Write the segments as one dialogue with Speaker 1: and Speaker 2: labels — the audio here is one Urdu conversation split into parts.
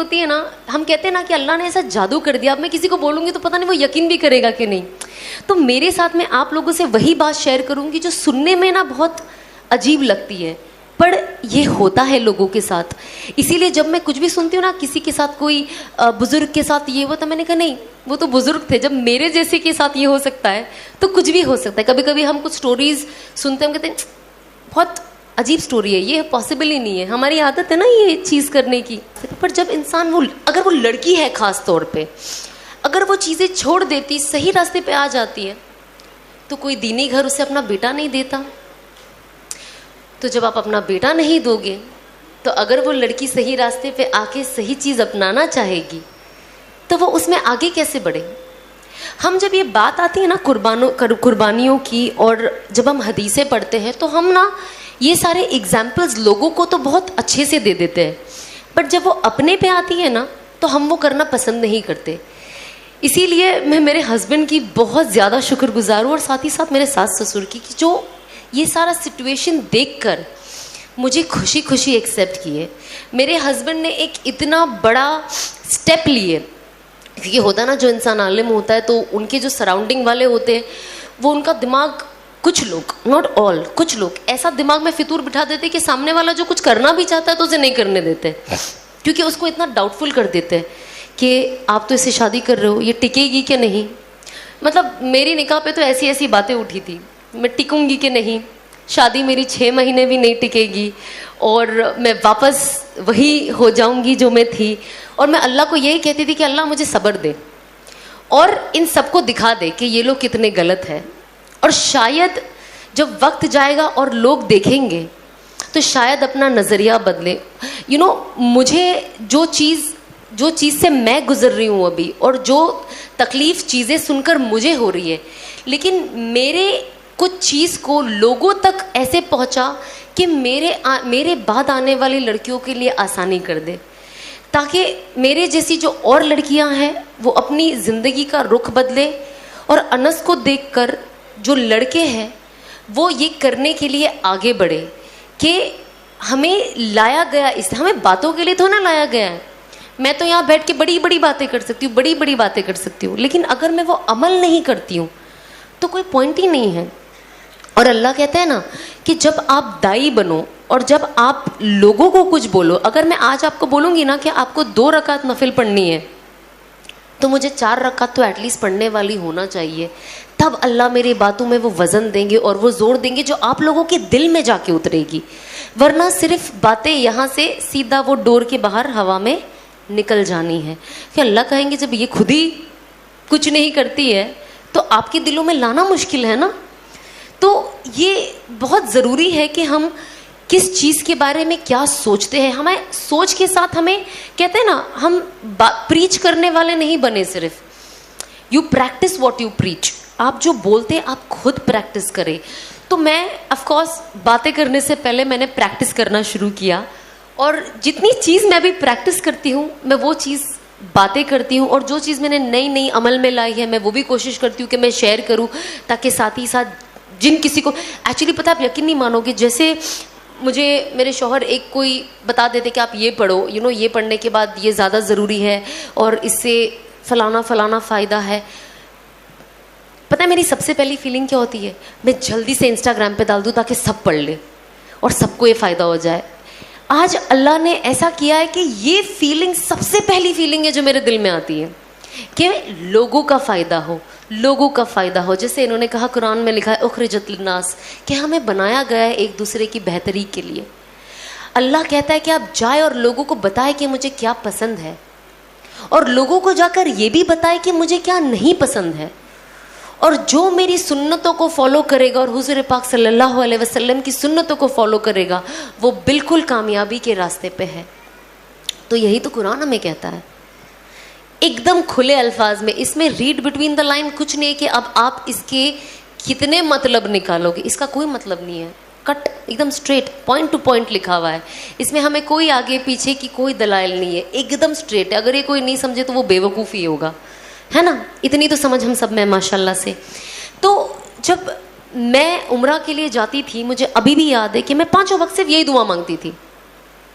Speaker 1: ہوتی ہے نا, ہم کہتے ہیں نا کہ اللہ نے ایسا جادو کر دیا, اب میں کسی کو بولوں گی تو پتہ نہیں وہ یقین بھی کرے گا کہ نہیں. تو میرے ساتھ میں آپ لوگوں سے وہی بات شیئر کروں گی جو سننے میں نا بہت عجیب لگتی ہے, پر یہ ہوتا ہے لوگوں کے ساتھ. اسی لیے جب میں کچھ بھی سنتی ہوں نا, کسی کے ساتھ کوئی بزرگ کے ساتھ یہ ہوا, تو میں نے کہا نہیں وہ تو بزرگ تھے, جب میرے جیسے کے ساتھ یہ ہو سکتا ہے تو کچھ بھی ہو سکتا ہے. کبھی کبھی ہم کچھ سٹوریز سنتے ہیں, ہم کہتے ہیں بہت عجیب سٹوری ہے, یہ پاسبل ہی نہیں ہے, ہماری عادت ہے نا یہ چیز کرنے کی. پر جب انسان اگر وہ لڑکی ہے خاص طور پہ, اگر وہ چیزیں چھوڑ دیتی, صحیح راستے پہ آ جاتی ہے, تو کوئی دینی گھر اسے اپنا بیٹا نہیں دیتا. تو جب آپ اپنا بیٹا نہیں دو گے, تو اگر وہ لڑکی صحیح راستے پہ آ کے صحیح چیز اپنانا چاہے گی, تو وہ اس میں آگے کیسے بڑھے. ہم جب یہ بات آتی ہے نا قربانیوں کی, اور جب ہم حدیثیں پڑھتے ہیں, تو ہم نا یہ سارے ایگزامپلز لوگوں کو تو بہت اچھے سے دے دیتے ہیں, بٹ جب وہ اپنے پہ آتی ہے نا, تو ہم وہ کرنا پسند نہیں کرتے. اسی لیے میں میرے ہسبینڈ کی بہت زیادہ شکر گزار ہوں, اور ساتھ ہی ساتھ میرے ساس سسر کی, کہ جو یہ سارا سچویشن دیکھ کر مجھے خوشی خوشی ایکسیپٹ کیے. میرے ہسبینڈ نے ایک اتنا بڑا اسٹیپ لیے, کیونکہ ہوتا نا جو انسان عالم ہوتا ہے تو ان کے جو سراؤنڈنگ والے ہوتے ہیں, وہ ان کا دماغ, کچھ لوگ, ناٹ آل, کچھ لوگ ایسا دماغ میں فطور بٹھا دیتے کہ سامنے والا جو کچھ کرنا بھی چاہتا ہے تو اسے نہیں کرنے دیتے, کیونکہ اس کو اتنا ڈاؤٹ فل کر دیتے ہیں کہ آپ تو اسے شادی کر رہے ہو, یہ ٹکے گی کہ نہیں. مطلب میری نکاح پہ تو ایسی ایسی باتیں اٹھی تھی, میں ٹکوں گی کہ نہیں, شادی میری 6 مہینے بھی نہیں ٹکے گی, اور میں واپس وہی ہو جاؤں گی جو میں تھی. اور میں اللہ کو یہی کہتی تھی کہ اللہ مجھے صبر دے, اور ان سب کو دکھا دے کہ یہ لوگ کتنے غلط ہیں. اور شاید جب وقت جائے گا اور لوگ دیکھیں گے تو شاید اپنا نظریہ بدلے. مجھے جو چیز سے میں گزر رہی ہوں ابھی, اور جو تکلیف چیزیں سن کر مجھے ہو رہی ہے, لیکن میرے کچھ چیز کو لوگوں تک ایسے پہنچا کہ میرے بعد آنے والی لڑکیوں کے لیے آسانی کر دے, تاکہ میرے جیسی جو اور لڑکیاں ہیں وہ اپنی زندگی کا رخ بدلے. اور انس کو دیکھ کر جو لڑکے ہیں وہ یہ کرنے کے لیے آگے بڑھے کہ ہمیں لایا گیا, ہمیں باتوں کے لیے تو نہ لایا گیا ہے. میں تو یہاں بیٹھ کے بڑی بڑی باتیں کر سکتی ہوں, بڑی بڑی باتیں کر سکتی ہوں, لیکن اگر میں وہ عمل نہیں کرتی ہوں تو کوئی پوائنٹ ہی نہیں ہے. اور اللہ کہتا ہے نا کہ جب آپ دائی بنو اور جب آپ لوگوں کو کچھ بولو, اگر میں آج آپ کو بولوں گی نا کہ آپ کو 2 رکعت نفل پڑھنی ہے, تو مجھے 4 رکعت تو ایٹ لیسٹ پڑھنے والی ہونا چاہیے. تب اللہ میری باتوں میں وہ وزن دیں گے اور وہ زور دیں گے جو آپ لوگوں کے دل میں جا کے اترے گی. ورنہ صرف باتیں یہاں سے سیدھا وہ ڈور کے باہر ہوا میں نکل جانی ہے. کہ اللہ کہیں گے جب یہ خود ہی کچھ نہیں کرتی ہے تو آپ کے دلوں میں لانا مشکل ہے نا. تو یہ بہت ضروری ہے کہ ہم کس چیز کے بارے میں کیا سوچتے ہیں. ہمیں سوچ کے ساتھ ہمیں کہتے ہیں نا, ہم پریچ کرنے والے نہیں بنے, صرف you practice what you preach. آپ جو بولتے ہیں آپ خود پریکٹس کریں. تو میں آف کورس باتیں کرنے سے پہلے میں نے پریکٹس کرنا شروع کیا, اور جتنی چیز میں ابھی پریکٹس کرتی ہوں میں وہ چیز باتیں کرتی ہوں, اور جو چیز میں نے نئی عمل میں لائی ہے میں وہ بھی کوشش کرتی ہوں کہ میں شیئر کروں, تاکہ ساتھ ہی ساتھ جن کسی کو ایکچولی پتہ, آپ یقین نہیں مانو گے, جیسے مجھے میرے شوہر ایک کوئی بتا دیتے کہ آپ یہ پڑھو, یہ پڑھنے کے بعد یہ زیادہ ضروری ہے اور اس سے فلانا فائدہ ہے. پتہ ہے میری سب سے پہلی فیلنگ کیا ہوتی ہے؟ میں جلدی سے انسٹاگرام پہ ڈال دوں تاکہ سب پڑھ لے اور سب کو یہ فائدہ ہو جائے. آج اللہ نے ایسا کیا ہے کہ یہ فیلنگ سب سے پہلی فیلنگ ہے جو میرے دل میں آتی ہے, کہ لوگوں کا فائدہ ہو, لوگوں کا فائدہ ہو. جیسے انہوں نے کہا قرآن میں لکھا ہے اخرجت للناس, کہ ہمیں بنایا گیا ہے ایک دوسرے کی بہتری کے لیے. اللہ کہتا ہے کہ آپ جائیں اور لوگوں کو بتائیں کہ مجھے کیا پسند ہے, اور لوگوں کو جا کر یہ بھی بتائیں کہ مجھے کیا نہیں پسند ہے. اور جو میری سنتوں کو فالو کرے گا اور حضور پاک صلی اللہ علیہ وسلم کی سنتوں کو فالو کرے گا, وہ بالکل کامیابی کے راستے پہ ہے. تو یہی تو قرآن ہمیں کہتا ہے ایک دم کھلے الفاظ میں. اس میں ریڈ بٹوین دا لائن کچھ نہیں ہے کہ اب آپ اس کے کتنے مطلب نکالو گے, اس کا کوئی مطلب نہیں ہے. کٹ ایک دم اسٹریٹ, پوائنٹ ٹو پوائنٹ لکھا ہوا ہے. اس میں ہمیں کوئی آگے پیچھے کی کوئی دلائل نہیں ہے, ایک دم اسٹریٹ ہے. اگر یہ کوئی نہیں سمجھے تو وہ بے وقوفی ہوگا, ہے نا. اتنی تو سمجھ ہم سب میں ماشاء اللہ سے. تو جب میں عمرہ کے لیے جاتی تھی, مجھے ابھی بھی یاد ہے کہ میں 5 وقت صرف یہی دعا مانگتی تھی,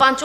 Speaker 1: 5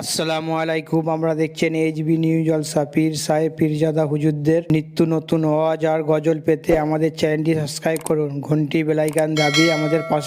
Speaker 2: আসসালামু আলাইকুম। আমরা দেখছেন এইচবি নিউজ জলসা। পীর সাহেব পীরজাদা হুজুরদের নিত্য নতুন ওয়াজ আর গজল পেতে আমাদের চ্যানেলটি সাবস্ক্রাইব করুন, ঘন্টি বেলাইকান দাবি আমাদের পাশে